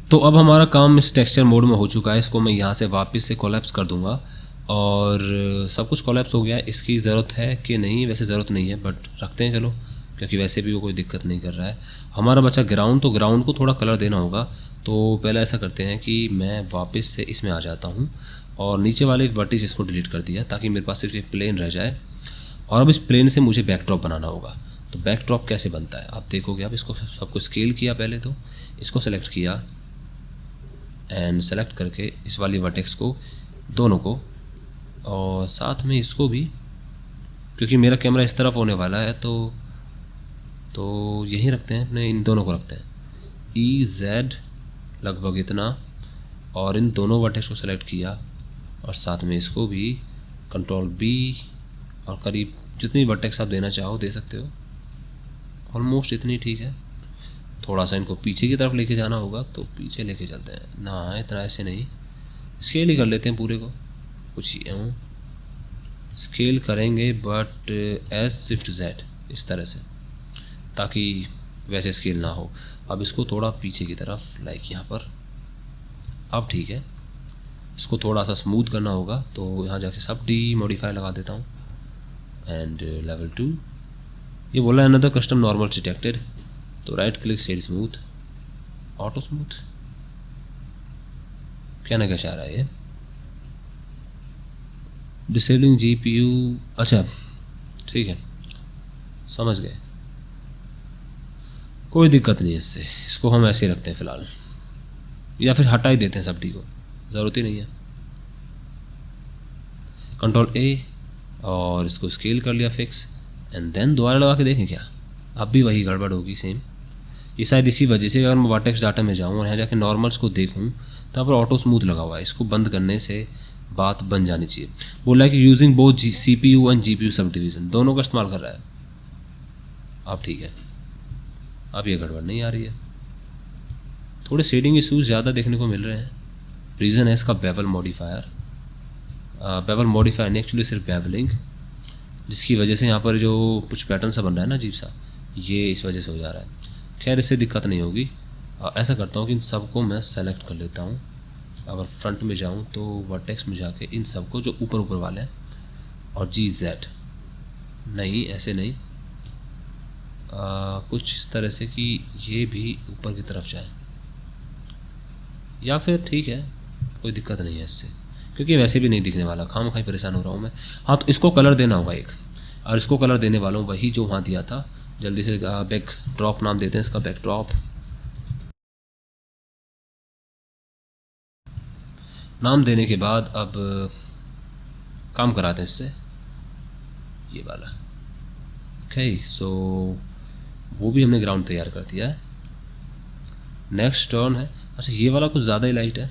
तो अब हमारा काम इस टेक्सचर मोड में हो चुका है। इसको मैं यहाँ से वापस से कोलैप्स कर दूँगा और सब कुछ कोलैप्स हो गया है। इसकी ज़रूरत है कि नहीं, वैसे ज़रूरत नहीं है बट रखते हैं चलो, क्योंकि वैसे भी वो कोई दिक्कत नहीं कर रहा है। हमारा बचा ग्राउंड, तो ग्राउंड को थोड़ा कलर देना होगा। तो पहले ऐसा करते हैं कि मैं वापस से इसमें आ जाता हूँ और नीचे वाले वर्टिस इसको डिलीट कर दिया ताकि मेरे पास सिर्फ एक प्लेन रह जाए। और अब इस प्लेन से मुझे बैकड्रॉप बनाना होगा। तो बैकड्रॉप कैसे बनता है आप देखोगे। अब इसको सबको स्केल किया, पहले तो इसको सेलेक्ट किया एंड सेलेक्ट करके इस वाली वर्टेक्स को, दोनों को, और साथ में इसको भी, क्योंकि मेरा कैमरा इस तरफ होने वाला है तो यहीं रखते हैं, अपने इन दोनों को रखते हैं EZ लगभग इतना, और इन दोनों वर्टेक्स को सेलेक्ट किया और साथ में इसको भी कंट्रोल B, और करीब जितनी वर्टेक्स आप देना चाहो दे सकते हो, ऑलमोस्ट इतनी ठीक है। थोड़ा सा इनको पीछे की तरफ लेके जाना होगा तो पीछे लेके चलते हैं ना, इतना ऐसे नहीं, स्केल ही कर लेते हैं पूरे को, कुछ यूँ स्केल करेंगे बट Shift+Z इस तरह से, ताकि वैसे स्केल ना हो। अब इसको थोड़ा पीछे की तरफ, लाइक यहाँ पर, अब ठीक है। इसको थोड़ा सा स्मूथ करना होगा तो यहाँ जाके सब डी मॉडिफाई लगा देता हूँ एंड लेवल 2। ये बोला है अनदर कस्टम नॉर्मल डिटेक्टेड, तो right click shade smooth, auto smooth, क्या ना क्या चाह रहा है ये, डिसेबलिंग GPU, अच्छा ठीक है समझ गए, कोई दिक्कत नहीं है इससे। इसको हम ऐसे ही रखते हैं फ़िलहाल, या फिर हटा ही देते हैं सब डी को, ज़रूरत ही नहीं है। कंट्रोल A और इसको स्केल कर लिया फिक्स, एंड देन दोबारा लगा के देखें क्या, अब भी वही गड़बड़ होगी सेम। ये शायद इसी वजह से, अगर मैं वर्टेक्स डाटा में जाऊँ और यहाँ जाके नॉर्मल्स को देखूँ तो यहाँ पर ऑटो स्मूथ लगा हुआ है। इसको बंद करने से बात बन जानी चाहिए। बोला है कि using both CPU and GPU sub division, दोनों का इस्तेमाल कर रहा है। अब ठीक है, अब ये गड़बड़ नहीं आ रही है। थोड़े शेडिंग इशूज़ ज़्यादा देखने को मिल रहे हैं। रीज़न है इसका बेवल मॉडिफायर, बेवल मॉडिफायर नहीं एक्चुअली सिर्फ बेवलिंग, जिसकी वजह से यहाँ पर जो कुछ पैटर्न सा बन रहा है ना अजीब सा, ये इस वजह से हो जा रहा है। खैर इससे दिक्कत नहीं होगी। ऐसा करता हूँ कि इन सबको मैं सेलेक्ट कर लेता हूँ। अगर फ्रंट में जाऊँ तो वर्टेक्स में जाके इन सबको जो ऊपर ऊपर वाले हैं, और GZ नहीं, ऐसे नहीं, कुछ इस तरह से कि ये भी ऊपर की तरफ जाए, या फिर ठीक है कोई दिक्कत नहीं है इससे, क्योंकि वैसे भी नहीं दिखने वाला, खामखाई परेशान हो रहा हूँ मैं। हाँ, तो इसको कलर देना होगा एक, और इसको कलर देने वाला हूँ वही जो वहाँ दिया था। जल्दी से बैक ड्रॉप नाम देते हैं इसका, बैक ड्रॉप नाम देने के बाद अब काम कराते हैं इससे, ये वाला। ओके, सो वो भी हमने ग्राउंड तैयार कर दिया है। नेक्स्ट टर्न है, अच्छा ये वाला कुछ ज़्यादा ही लाइट है।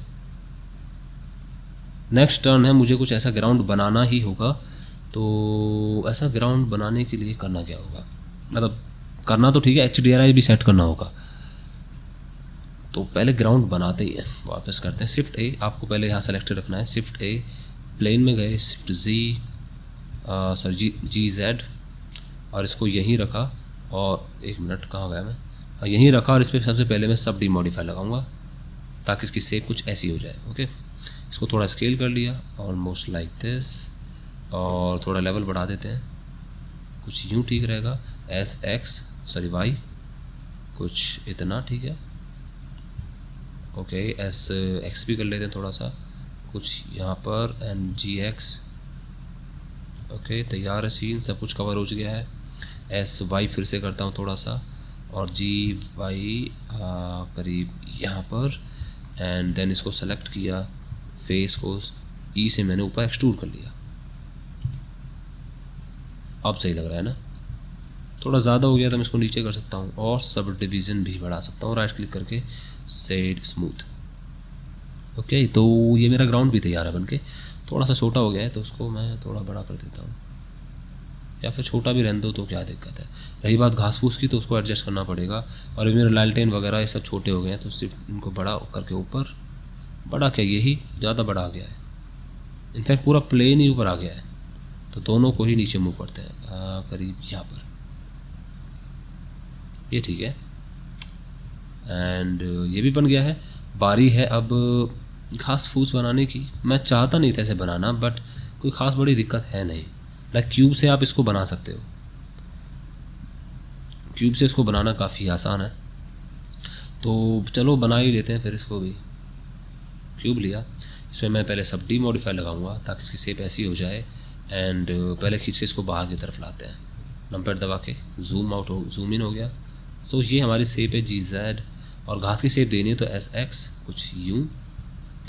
नेक्स्ट टर्न है, मुझे कुछ ऐसा ग्राउंड बनाना ही होगा। तो ऐसा ग्राउंड बनाने के लिए करना क्या होगा, मतलब करना तो ठीक है, HDRI भी सेट करना होगा। तो पहले ग्राउंड बनाते ही हैं, वापस करते हैं Shift A, आपको पहले यहाँ सेलेक्ट रखना है। Shift A, प्लेन में गए, Shift GZ, और इसको यहीं रखा, और एक मिनट कहाँ गया मैं, यहीं रखा, और इस पर सबसे पहले मैं सब डीमॉडिफाई लगाऊंगा ताकि इसकी शेप कुछ ऐसी हो जाए। ओके, इसको थोड़ा स्केल कर लिया, ऑलमोस्ट लाइक दिस, और थोड़ा लेवल बढ़ा देते हैं, कुछ यूँ ठीक रहेगा। Y कुछ इतना ठीक है। ओके, SX भी कर लेते हैं थोड़ा सा, कुछ यहाँ पर, एंड GX। ओके, तैयार है सीन, सब कुछ कवर हो गया है। SY फिर से करता हूँ थोड़ा सा, और GY करीब यहाँ पर, एंड देन इसको सेलेक्ट किया, फेस को E से मैंने ऊपर एक्सट्रूड कर लिया। अब सही लग रहा है ना, थोड़ा ज़्यादा हो गया तो मैं इसको नीचे कर सकता हूँ, और सब डिवीज़न भी बढ़ा सकता हूँ राइट क्लिक करके, शेड स्मूथ। ओके, तो ये मेरा ग्राउंड भी तैयार है बनके। थोड़ा सा छोटा हो गया है तो उसको मैं थोड़ा बड़ा कर देता हूँ, या फिर छोटा भी रहने दो तो क्या दिक्कत है। रही बात घास फूस की, तो उसको एडजस्ट करना पड़ेगा। और मेरे लालटेन वगैरह ये सब छोटे हो गए हैं, तो सिर्फ इनको बड़ा करके ऊपर, बड़ा क्या यही ज़्यादा बड़ा आ गया है, इनफैक्ट पूरा प्लेन ही ऊपर आ गया है। तो दोनों को ही नीचे मूव करते हैं, करीब यहाँ पर, ये ठीक है। एंड ये भी बन गया है। बारी है अब घास फूस बनाने की। मैं चाहता नहीं था ऐसे बनाना, बट कोई ख़ास बड़ी दिक्कत है नहीं। लाइक क्यूब से आप इसको बना सकते हो, क्यूब से इसको बनाना काफ़ी आसान है। तो चलो बना ही लेते हैं फिर इसको भी। क्यूब लिया, इसमें मैं पहले सब डी मॉडिफाई लगाऊंगा ताकि इसकी शेप ऐसी हो जाए। एंड पहले खींच के इसको बाहर की तरफ लाते हैं, नंबर दबा के जूम इन हो गया। तो ये हमारी शेप है GZ, और घास की शेप देनी है तो SX कुछ यूँ,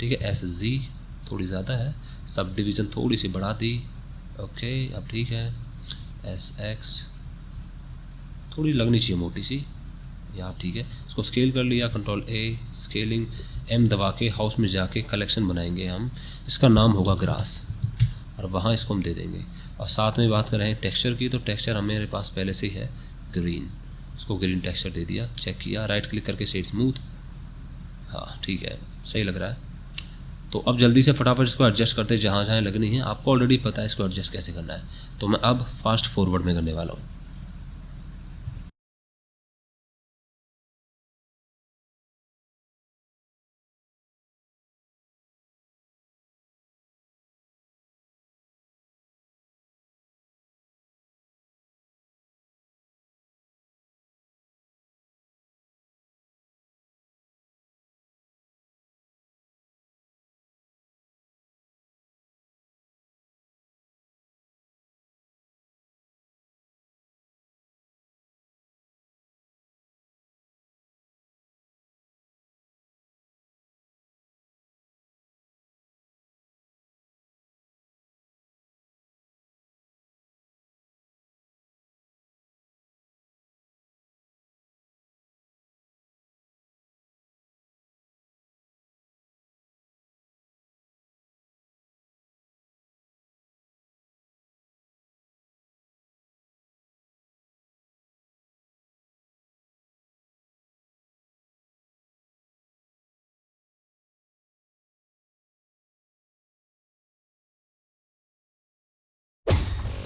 ठीक है। SZ थोड़ी ज़्यादा है, सब डिवीज़न थोड़ी सी बढ़ा दी, ओके अब ठीक है। SX थोड़ी लगनी चाहिए मोटी सी, यहाँ ठीक है। इसको स्केल कर लिया, कंट्रोल A, स्केलिंग M दबा के हाउस में जाके कलेक्शन बनाएंगे हम, जिसका नाम होगा ग्रास, और वहाँ इसको हम दे देंगे। और साथ में बात कर रहे हैं टेक्सचर की, तो टेक्सचर हमारे पास पहले से ही है ग्रीन, उसको ग्रीन टेक्सचर दे दिया, चेक किया, राइट क्लिक करके शेड स्मूथ, हाँ ठीक है सही लग रहा है। तो अब जल्दी से फटाफट इसको एडजस्ट करते जहाँ जहाँ लगनी है, आपको ऑलरेडी पता है इसको एडजस्ट कैसे करना है। तो मैं अब फास्ट फॉरवर्ड में करने वाला हूँ।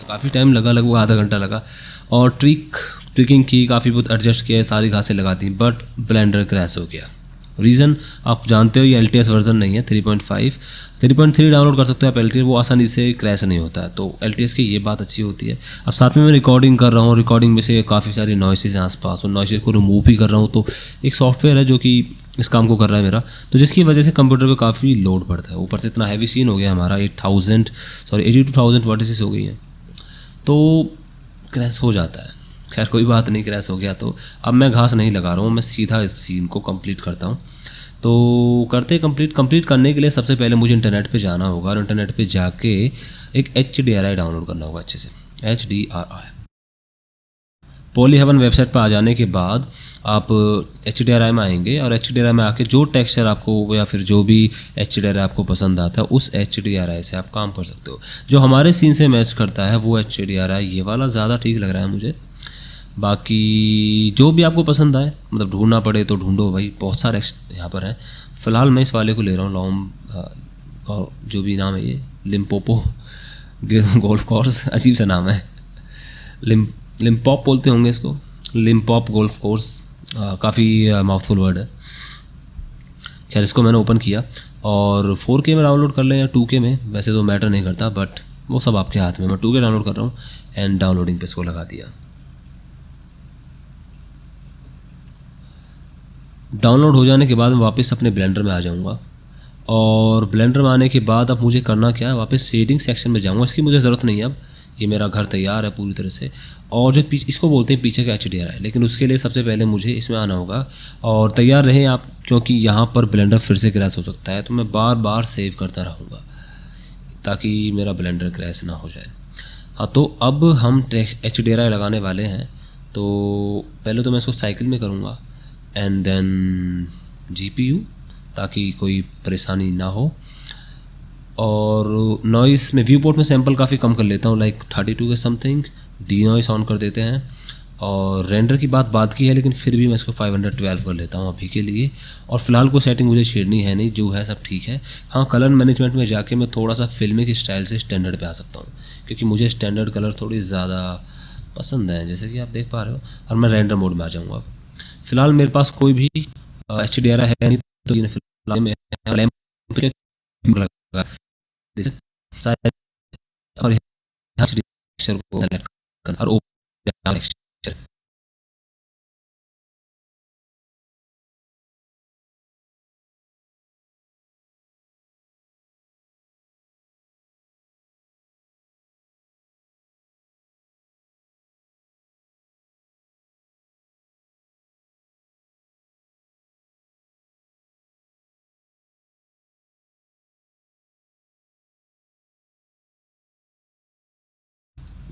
काफ़ी टाइम लगा, लगभग आधा घंटा लगा, और ट्विकिंग की, काफ़ी बहुत एडजस्ट किया, सारी घासें लगा दी, बट ब्लेंडर क्रैश हो गया। रीज़न आप जानते हो, ये LTS वर्जन नहीं है 3.5, 3.3 डाउनलोड कर सकते हो आप LTS, वो आसानी से क्रैश नहीं होता है। तो LTS की ये बात अच्छी होती है। अब साथ में मैं रिकॉर्डिंग कर रहा हूँ, रिकॉर्डिंग में से काफ़ी सारी नॉइसेज हैं आसपास, और नॉइसेज को रिमूव भी कर रहा हूँ। तो एक सॉफ्टवेयर है जो कि इस काम को कर रहा है मेरा, तो जिसकी वजह से कंप्यूटर पे काफ़ी लोड पड़ता है। ऊपर से इतना हैवी सीन हो गया हमारा, 82,000 वर्टिसेस हो गई हैं, तो क्रैश हो जाता है। खैर कोई बात नहीं, क्रैश हो गया तो अब मैं घास नहीं लगा रहा हूँ, मैं सीधा इस सीन को कंप्लीट करता हूँ। तो करते कंप्लीट करने के लिए सबसे पहले मुझे इंटरनेट पे जाना होगा, और इंटरनेट पे जाके एक HDRI डाउनलोड करना होगा अच्छे से, HDRI। पॉली हेवन वेबसाइट पर आ जाने के बाद आप HDRI में आएंगे, और HDRI में आके जो टेक्सचर आपको या फिर जो भी HDRI आपको पसंद आता है, उस HDRI से आप काम कर सकते हो। जो हमारे सीन से मैच करता है वो HDRI ये वाला ज़्यादा ठीक लग रहा है मुझे। बाकी जो भी आपको पसंद आए, मतलब ढूंढना पड़े तो ढूंढो भाई, बहुत सारे यहाँ पर हैं। फ़िलहाल मैं इस वाले को ले रहा हूँ, जो भी नाम है ये, लिम्पोपो गोल्फ कोर्स, अजीब सा नाम है, लिम्पॉप बोलते होंगे इसको, लिम्पॉप गोल्फ कोर्स, काफ़ी माउथफुल वर्ड है। खैर इसको मैंने ओपन किया, और 4K में डाउनलोड कर लें या 2K में, वैसे तो मैटर नहीं करता, बट वो सब आपके हाथ में। मैं 2K डाउनलोड कर रहा हूँ, एंड डाउनलोडिंग पे इसको लगा दिया। डाउनलोड हो जाने के बाद मैं वापस अपने ब्लेंडर में आ जाऊँगा, और ब्लेंडर में आने के बाद अब मुझे करना क्या है, वापस शेडिंग सेक्शन में जाऊँगा। इसकी मुझे ज़रूरत नहीं है, अब ये मेरा घर तैयार है पूरी तरह से। और जो इसको बोलते हैं पीछे का HDRI, लेकिन उसके लिए सबसे पहले मुझे इसमें आना होगा, और तैयार रहें आप, क्योंकि यहाँ पर ब्लेंडर फिर से क्रैश हो सकता है। तो मैं बार बार सेव करता रहूँगा ताकि मेरा ब्लेंडर क्रैश ना हो जाए। हाँ, तो अब हम HDRI लगाने वाले हैं। तो पहले तो मैं इसको साइकिल में करूँगा, एंड देन GPU, ताकि कोई परेशानी ना हो। और नॉइस में व्यू पोर्ट में सैम्पल काफ़ी कम कर लेता हूँ, लाइक 32 के समथिंग, डी नॉइस ऑन कर देते हैं। और रेंडर की बात की है, लेकिन फिर भी मैं इसको 512 कर लेता हूँ अभी के लिए। और फिलहाल कोई सेटिंग मुझे छेड़नी है नहीं, जो है सब ठीक है। हाँ, कलर मैनेजमेंट में जाके मैं थोड़ा सा फिल्मी की स्टाइल से स्टैंडर्ड पे आ सकता हूँ, क्योंकि मुझे स्टैंडर्ड कलर थोड़ी ज़्यादा पसंद है, जैसे कि आप देख पा रहे हो। और मैं रेंडर मोड में आ जाऊँगा। फ़िलहाल मेरे पास कोई भी HDRI है नहीं, तो में लैंप लगा शायद, और यहाँ टेक्सचर को सेलेक्ट करना और ओपन टेक्सचर।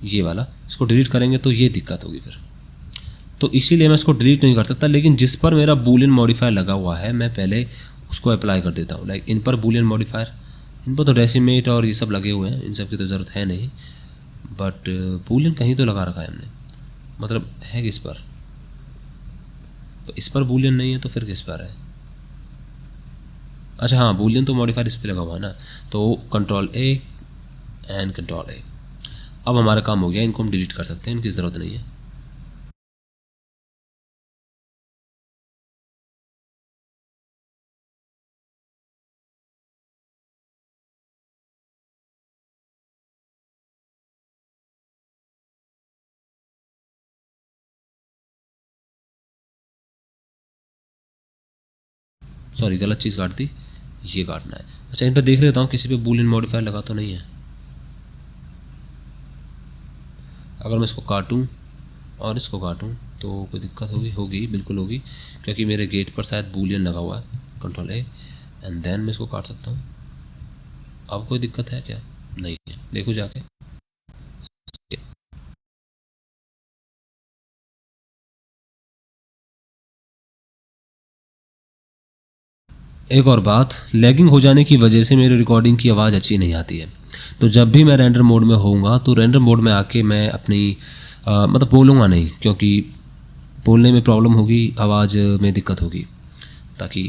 ये वाला इसको डिलीट करेंगे तो ये दिक्कत होगी फिर, तो इसीलिए मैं इसको डिलीट नहीं कर सकता। लेकिन जिस पर मेरा बूलियन मॉडिफायर लगा हुआ है मैं पहले उसको अप्लाई कर देता हूँ। लाइक इन पर बूलियन मॉडिफायर, इन पर तो डेसिमेट और ये सब लगे हुए हैं, इन सब की तो ज़रूरत है नहीं, बट बूलियन कहीं तो लगा रखा है हमने, मतलब है किस पर, तो इस पर बूलियन नहीं है तो फिर किस पर है। अच्छा हाँ, बूलियन तो मॉडिफायर इस पर लगा हुआ है ना, तो कंट्रोल ए एंड कंट्रोल ए। अब हमारा काम हो गया, इनको हम डिलीट कर सकते हैं, इनकी ज़रूरत नहीं है। सॉरी गलत चीज़ काट दी, ये काटना है। अच्छा इन पर देख लेता हूँ किसी पे बूलियन मॉडिफायर लगा तो नहीं है। अगर मैं इसको काटूँ और इसको काटूँ तो कोई दिक्कत होगी? होगी, बिल्कुल होगी, क्योंकि मेरे गेट पर शायद बूलियन लगा हुआ है। कंट्रोल ए एंड देन मैं इसको काट सकता हूँ। अब कोई दिक्कत है क्या? नहीं है, देखो जाके। एक और बात, लैगिंग हो जाने की वजह से मेरी रिकॉर्डिंग की आवाज़ अच्छी नहीं आती है। तो जब भी मैं रेंडर मोड में होऊंगा तो रेंडर मोड में आके मैं अपनी मतलब बोलूँगा नहीं, क्योंकि बोलने में प्रॉब्लम होगी, आवाज़ में दिक्कत होगी, ताकि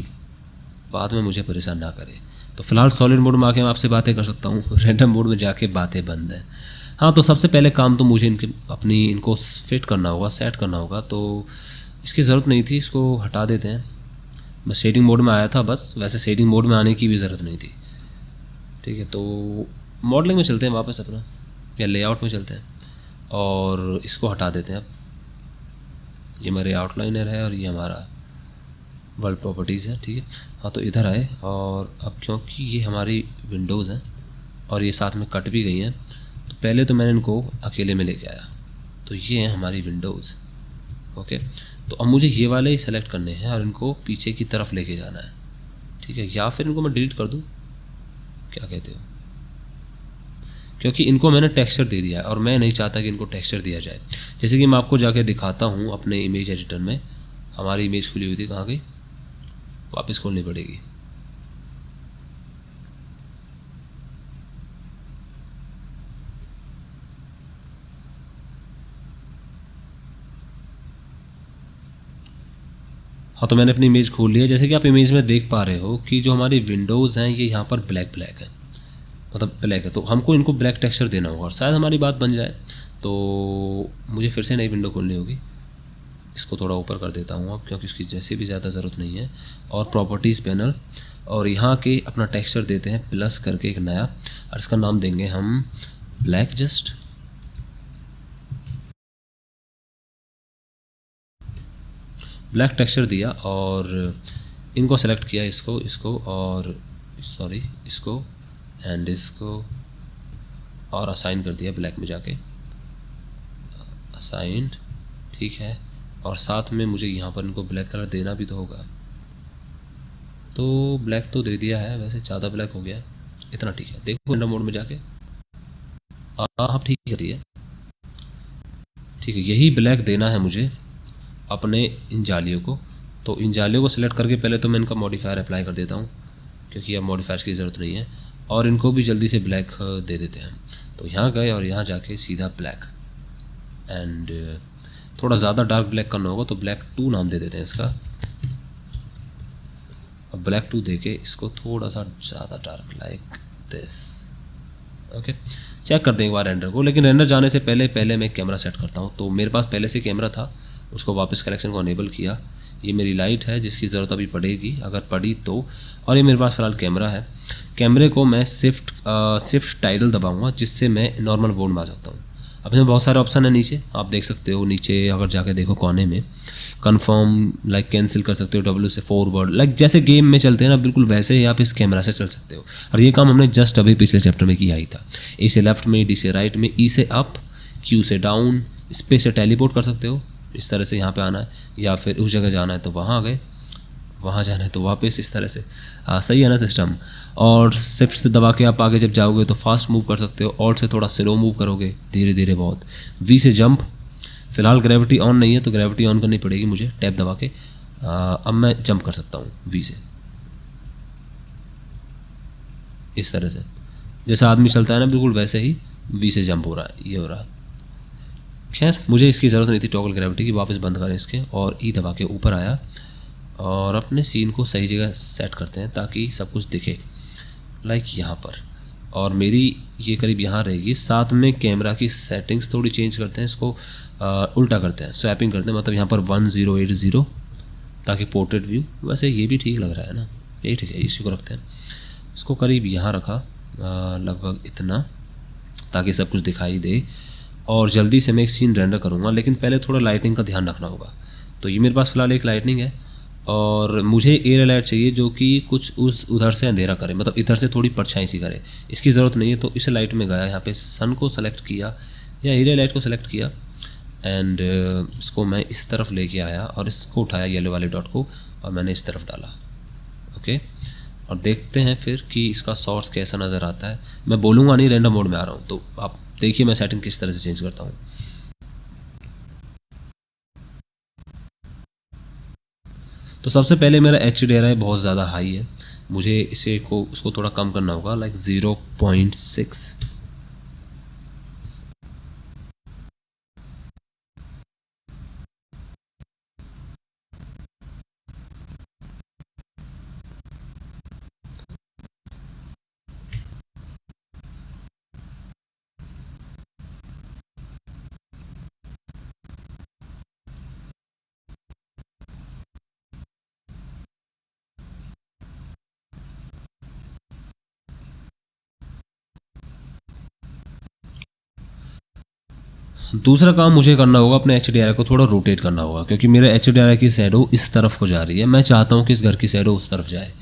बाद में मुझे परेशान ना करे। तो फ़िलहाल सॉलिड मोड में आके मैं आपसे बातें कर सकता हूँ, रेंडर मोड में जाके बातें बंद हैं। हाँ, तो सबसे पहले काम तो मुझे इनको फिट करना होगा, सेट करना होगा। तो इसकी ज़रूरत नहीं थी, इसको हटा देते हैं। मैं शेडिंग मोड में आया था बस, वैसे शेडिंग मोड में आने की भी ज़रूरत नहीं थी। ठीक है, तो मॉडलिंग में चलते हैं वापस अपना, या लेआउट में चलते हैं और इसको हटा देते हैं। अब ये मेरे आउटलाइनर है और ये हमारा वर्ल्ड प्रॉपर्टीज़ है। ठीक है, हाँ तो इधर आए, और अब क्योंकि ये हमारी विंडोज़ हैं और ये साथ में कट भी गई हैं, तो पहले तो मैंने इनको अकेले में लेके आया। तो ये हैं हमारी विंडोज़। ओके, तो अब मुझे ये वाले ही सेलेक्ट करने हैं और इनको पीछे की तरफ लेके जाना है। ठीक है, या फिर इनको मैं डिलीट कर दूँ, क्या कहते हो? क्योंकि इनको मैंने टेक्सचर दे दिया है और मैं नहीं चाहता कि इनको टेक्सचर दिया जाए। जैसे कि मैं आपको जाके दिखाता हूँ अपने इमेज एडिटर में, हमारी इमेज खुली हुई थी, कहाँ गई? वापस खोलनी पड़ेगी। हाँ, तो मैंने अपनी इमेज खोल लिया। जैसे कि आप इमेज में देख पा रहे हो कि जो हमारी विंडोज़ हैं ये यहाँ पर ब्लैक ब्लैक है, मतलब ब्लैक है, तो हमको इनको ब्लैक टेक्सचर देना होगा और शायद हमारी बात बन जाए। तो मुझे फिर से नई विंडो खोलनी होगी। इसको थोड़ा ऊपर कर देता हूँ अब, क्योंकि इसकी जैसे भी ज़्यादा ज़रूरत नहीं है। और प्रॉपर्टीज़ पैनल, और यहाँ के अपना टेक्सचर देते हैं प्लस करके एक नया, और इसका नाम देंगे हम ब्लैक जस्ट। ब्लैक टेक्सचर दिया और इनको सेलेक्ट किया, इसको और सॉरी इसको एंड इसको, और असाइन कर दिया ब्लैक में जाके, असाइंड। ठीक है, और साथ में मुझे यहाँ पर इनको ब्लैक कलर देना भी तो होगा, तो ब्लैक तो दे दिया है, वैसे ज़्यादा ब्लैक हो गया, इतना ठीक है। देखो रेंडर मोड में जाके, हाँ ठीक है, ठीक है, यही ब्लैक देना है मुझे अपने इन जालियों को। तो इन जालियों को सिलेक्ट करके पहले तो मैं इनका मॉडिफायर अप्लाई कर देता हूँ, क्योंकि अब मॉडिफायर्स की ज़रूरत नहीं है, और इनको भी जल्दी से ब्लैक दे देते हैं। तो यहाँ गए और यहाँ जाके सीधा ब्लैक, एंड थोड़ा ज़्यादा डार्क ब्लैक करना होगा तो ब्लैक 2 नाम दे देते हैं इसका। अब ब्लैक 2 दे के इसको थोड़ा सा ज़्यादा dark, like this. Okay, check कर दें एक बार रेंडर को, लेकिन रेंडर जाने से पहले मैं कैमरा सेट करता हूँ। तो मेरे पास पहले से कैमरा था, उसको वापस कलेक्शन को अनेबल किया, ये मेरी लाइट है जिसकी ज़रूरत अभी पड़ेगी अगर पड़ी तो। और ये मेरे पास फ़िलहाल कैमरा है। कैमरे को मैं शिफ्ट टाइटल दबाऊंगा जिससे मैं नॉर्मल मोड में आ सकता हूँ। अब इसमें बहुत सारे ऑप्शन है नीचे, आप देख सकते हो। नीचे अगर जाके देखो कोने में कन्फर्म लाइक कैंसिल कर सकते हो, डब्ल्यू से फॉरवर्ड, लाइक जैसे गेम में चलते हैं ना बिल्कुल वैसे ही आप इस कैमरा से चल सकते हो। और ये काम हमने जस्ट अभी पिछले चैप्टर में किया ही था। ए से लेफ्ट में, डी से राइट में, ई से अप, क्यू से डाउन, स्पेस से टेलीपोर्ट कर सकते हो। इस तरह से यहाँ पे आना है, या फिर उस जगह जाना है तो वहाँ आ गए, वहाँ जाना है तो वापस, इस तरह से। सही है ना सिस्टम। और शिफ्ट से दबा के आप आगे जब जाओगे तो फास्ट मूव कर सकते हो, ऑल्ट से थोड़ा स्लो मूव करोगे धीरे धीरे बहुत। वी से जंप, फिलहाल ग्रेविटी ऑन नहीं है तो ग्रेविटी ऑन करनी पड़ेगी मुझे टैप दबा के। अब मैं जंप कर सकता हूँ वी से, इस तरह से जैसा आदमी चलता है ना बिल्कुल वैसे ही वी से जंप हो रहा है, ये हो रहा है। खैर मुझे इसकी ज़रूरत नहीं थी टॉगल ग्रेविटी की, वापस बंद करें इसके और ई दबा के ऊपर आया और अपने सीन को सही जगह सेट करते हैं ताकि सब कुछ दिखे, लाइक यहाँ पर। और मेरी ये करीब यहाँ रहेगी। साथ में कैमरा की सेटिंग्स थोड़ी चेंज करते हैं, इसको उल्टा करते हैं, स्वैपिंग करते हैं, मतलब यहाँ पर 1080 ताकि पोर्ट्रेट व्यू। वैसे ये भी ठीक लग रहा है ना, यही ठीक है, इसी को रखते हैं। इसको करीब यहाँ रखा लगभग इतना, ताकि सब कुछ दिखाई दे। और जल्दी से मैं एक सीन रेंडर करूँगा, लेकिन पहले थोड़ा लाइटिंग का ध्यान रखना होगा। तो ये मेरे पास फ़िलहाल एक लाइटिंग है और मुझे एरिया लाइट चाहिए जो कि कुछ उस उधर से अंधेरा करे, मतलब इधर से थोड़ी परछाई सी करे। इसकी ज़रूरत नहीं है तो इस लाइट में गया, यहाँ पे सन को सेलेक्ट किया या एरिया लाइट को सेलेक्ट किया एंड इसको मैं इस तरफ लेके आया और इसको उठाया येलो वाले डॉट को और मैंने इस तरफ डाला। ओके, और देखते हैं फिर कि इसका सोर्स कैसा नज़र आता है। मैं बोलूँगा नहीं, रैंडम मोड में आ रहा हूँ, तो आप देखिए मैं सेटिंग किस तरह से चेंज करता हूँ। तो सबसे पहले मेरा HDRI बहुत ज़्यादा हाई है, मुझे इसे को उसको थोड़ा कम करना होगा, लाइक 0.6। दूसरा काम मुझे करना होगा, अपने HDRI को थोड़ा रोटेट करना होगा, क्योंकि मेरे HDRI की शैडो इस तरफ को जा रही है। मैं चाहता हूँ कि इस घर की शैडो उस तरफ जाए,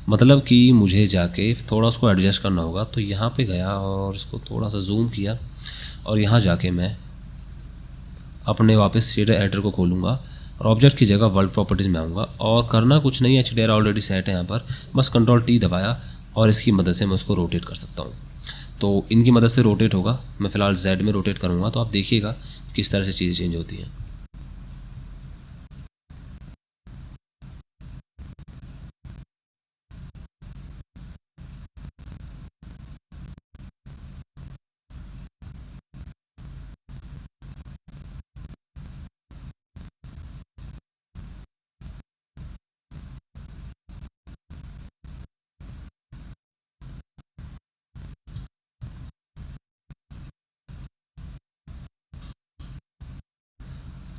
मतलब कि मुझे जाके थोड़ा उसको एडजस्ट करना होगा। तो यहाँ पे गया और उसको थोड़ा सा जूम किया और यहाँ जाके मैं अपने वापस शेडर एडिटर को खोलूँगा और ऑब्जेक्ट की जगह वर्ल्ड प्रॉपर्टीज़ में आऊँगा। और करना कुछ नहीं, HDRI ऑलरेडी सेट है यहाँ पर, बस Ctrl+T दबाया और इसकी मदद से मैं उसको रोटेट कर सकता हूँ। तो इनकी मदद से रोटेट होगा। मैं फ़िलहाल Z में रोटेट करूँगा तो आप देखिएगा किस तरह से चीज़ें चेंज होती हैं।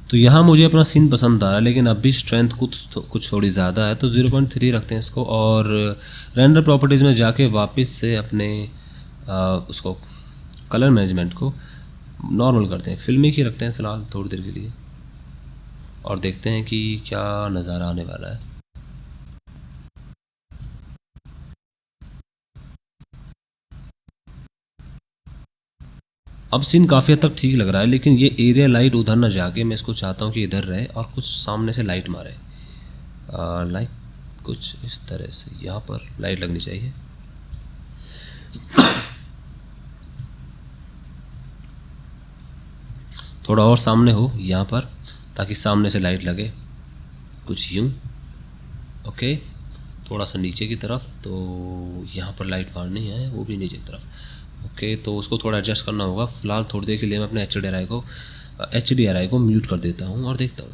तो यहाँ मुझे अपना सीन पसंद आ रहा है, लेकिन अभी स्ट्रेंथ कुछ थोड़ी ज़्यादा है, तो 0.3 रखते हैं इसको। और रेंडर प्रॉपर्टीज़ में जाके वापस से अपने उसको कलर मैनेजमेंट को नॉर्मल करते हैं, फिल्मी की रखते हैं फ़िलहाल थोड़ी देर के लिए, और देखते हैं कि क्या नज़ारा आने वाला है। अब सीन काफ़ी हद तक ठीक लग रहा है, लेकिन ये एरिया लाइट उधर ना जाके मैं इसको चाहता हूँ कि इधर रहे और कुछ सामने से लाइट मारे, लाइक कुछ इस तरह से यहाँ पर लाइट लगनी चाहिए। थोड़ा और सामने हो यहाँ पर ताकि सामने से लाइट लगे, कुछ यूँ। ओके, थोड़ा सा नीचे की तरफ, तो यहाँ पर लाइट मारनी है, वो भी नीचे की तरफ। ओके, तो उसको थोड़ा एडजस्ट करना होगा। फ़िलहाल थोड़ी देर के लिए मैं अपने HDRI को म्यूट कर देता हूँ और देखता हूँ,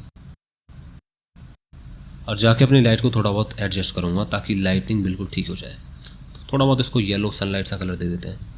और जाके अपनी लाइट को थोड़ा बहुत एडजस्ट करूँगा ताकि लाइटिंग बिल्कुल ठीक हो जाए। तो थोड़ा बहुत इसको येलो सनलाइट सा कलर दे देते हैं।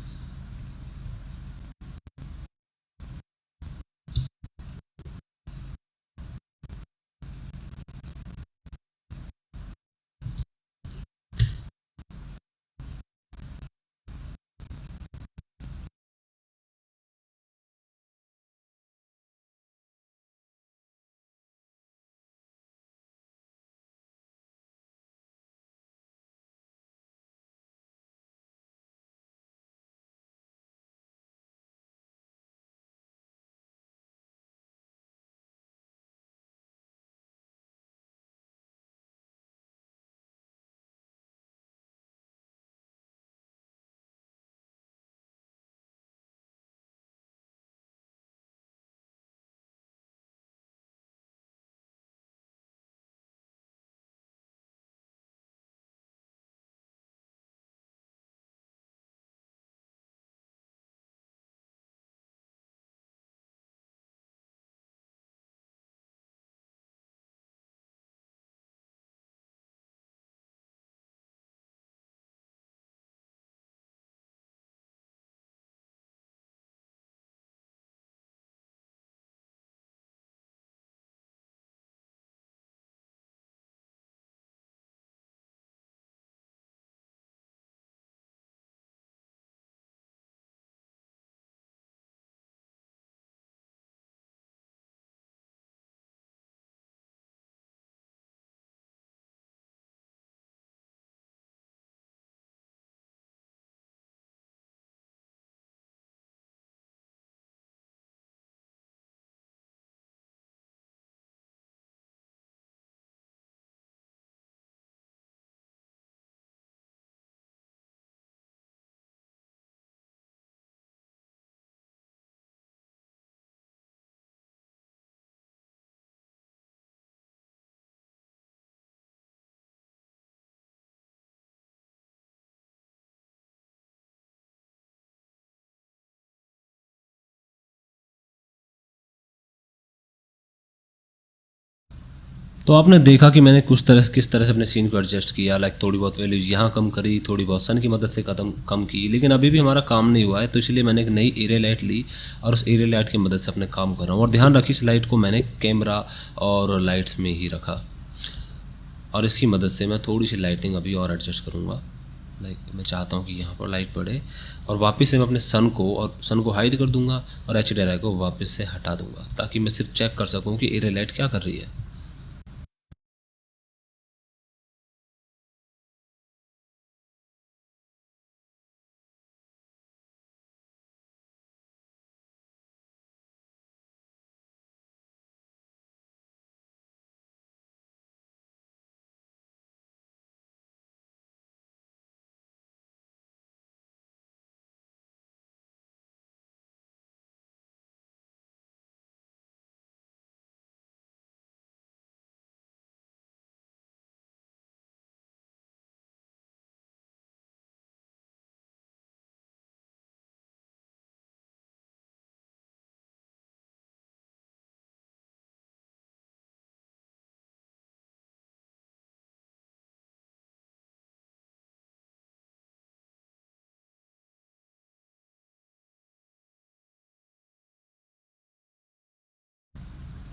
तो आपने देखा कि मैंने किस तरह से अपने सीन को एडजस्ट किया, लाइक थोड़ी बहुत वैल्यूज यहाँ कम करी, थोड़ी बहुत सन की मदद से कम की, लेकिन अभी भी हमारा काम नहीं हुआ है। तो इसलिए मैंने एक नई एरिया लाइट ली और उस एरिया लाइट की मदद से अपने काम कर रहा हूँ। और ध्यान रखिए, इस लाइट को मैंने कैमरा और लाइट्स में ही रखा और इसकी मदद से मैं थोड़ी सी लाइटिंग अभी और एडजस्ट करूँगा। लाइक मैं चाहता हूँ कि यहाँ पर लाइट पड़े और वापस से मैं अपने सन को हाइड कर दूँगा और HDRI को वापस से हटा दूँगा, ताकि मैं सिर्फ चेक कर सकूँ कि एरिया लाइट क्या कर रही है।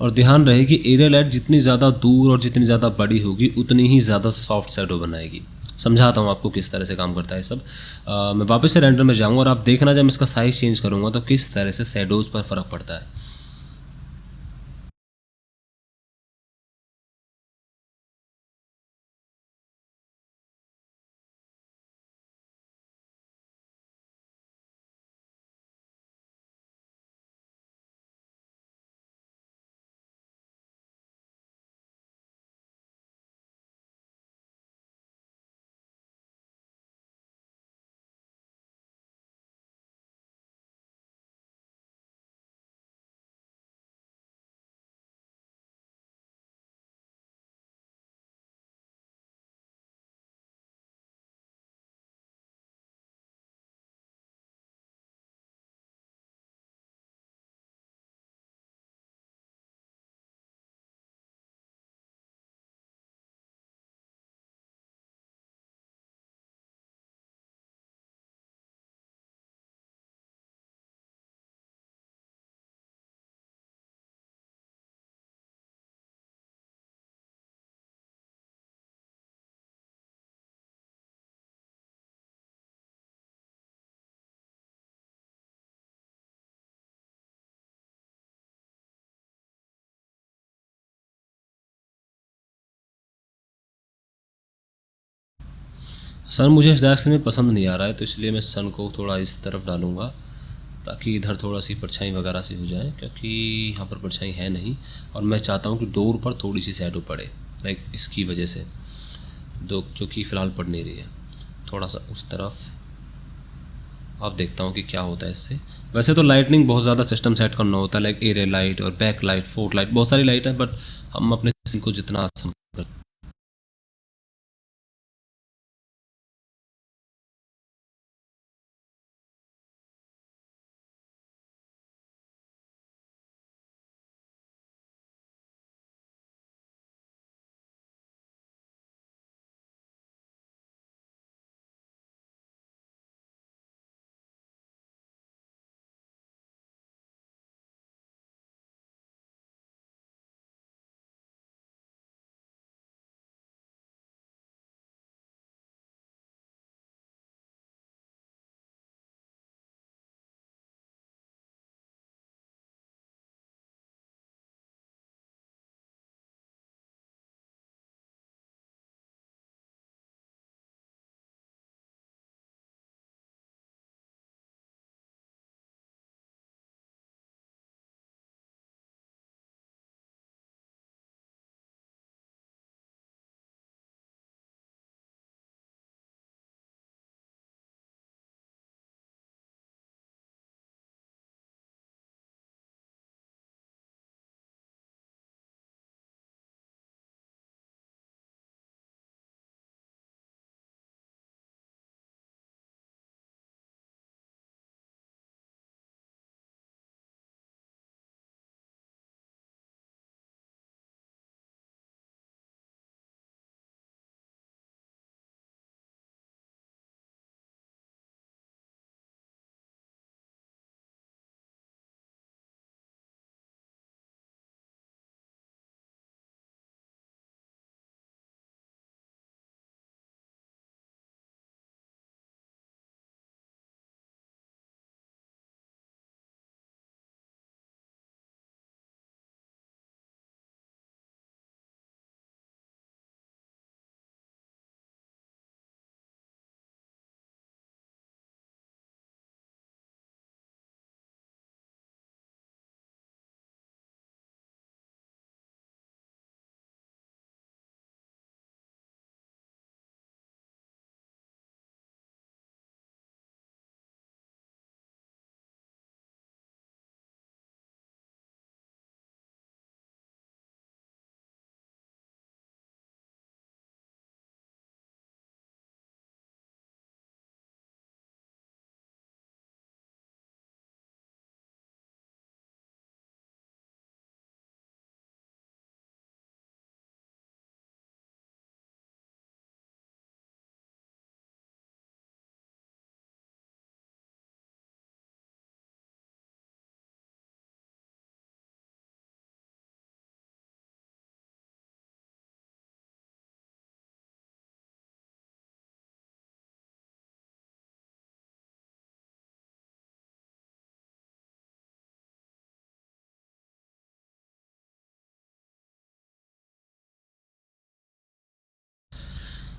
और ध्यान रहे कि एरिया लाइट जितनी ज़्यादा दूर और जितनी ज़्यादा बड़ी होगी उतनी ही ज़्यादा सॉफ्ट शैडो बनाएगी। समझाता हूँ आपको किस तरह से काम करता है सब। मैं वापस से रेंडर में जाऊँगा और आप देखना, जब मैं इसका साइज़ चेंज करूँगा तो किस तरह से शैडोज़ पर फ़र्क पड़ता है। सन मुझे इस डायरेक्शन में पसंद नहीं आ रहा है, तो इसलिए मैं सन को थोड़ा इस तरफ डालूँगा ताकि इधर थोड़ा सी परछाई वगैरह सी हो जाए, क्योंकि यहाँ पर परछाई है नहीं और मैं चाहता हूँ कि डोर पर थोड़ी सी शैडो पड़े, लाइक इसकी वजह से, दो जो कि फ़िलहाल पड़ नहीं रही है। थोड़ा सा उस तरफ अब देखता हूँ कि क्या होता है इससे। वैसे तो लाइटनिंग बहुत ज़्यादा सिस्टम सेट करना होता है, लाइक एरिया लाइट और बैक लाइट, फोर्ट लाइट, बहुत सारी लाइट है, बट हम अपने को जितना आसान कर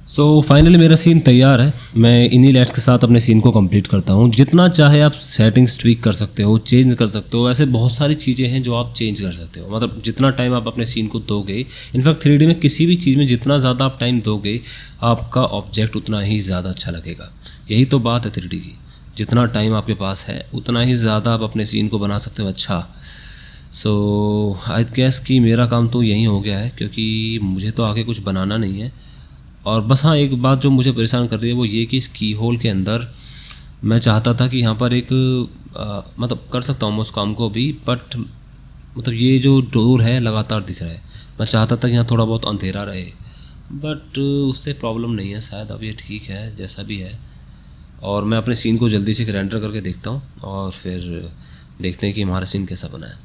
सो फाइनली मेरा सीन तैयार है। मैं इन्हीं लाइट्स के साथ अपने सीन को कंप्लीट करता हूँ। जितना चाहे आप सेटिंग्स ट्वीक कर सकते हो, चेंज कर सकते हो, ऐसे बहुत सारी चीज़ें हैं जो आप चेंज कर सकते हो। मतलब जितना टाइम आप अपने सीन को दोगे, इनफैक्ट 3D में किसी भी चीज़ में जितना ज़्यादा आप टाइम दोगे, आपका ऑब्जेक्ट उतना ही ज़्यादा अच्छा लगेगा। यही तो बात है 3D की, जितना टाइम आपके पास है उतना ही ज़्यादा आप अपने सीन को बना सकते हो अच्छा। सो आई गेस कि मेरा काम तो यही हो गया है, क्योंकि मुझे तो आगे कुछ बनाना नहीं है। और बस हाँ, एक बात जो मुझे परेशान कर रही है वो ये कि इस की होल के अंदर मैं चाहता था कि यहाँ पर एक मतलब कर सकता हूँ मैं उस काम को भी, बट मतलब ये जो डोर है लगातार दिख रहा है। मैं चाहता था कि यहाँ थोड़ा बहुत अंधेरा रहे, बट उससे प्रॉब्लम नहीं है शायद। अब ये ठीक है जैसा भी है। और मैं अपने सीन को जल्दी से रेंडर करके देखता हूँ और फिर देखते हैं कि हमारा सीन कैसा बना है।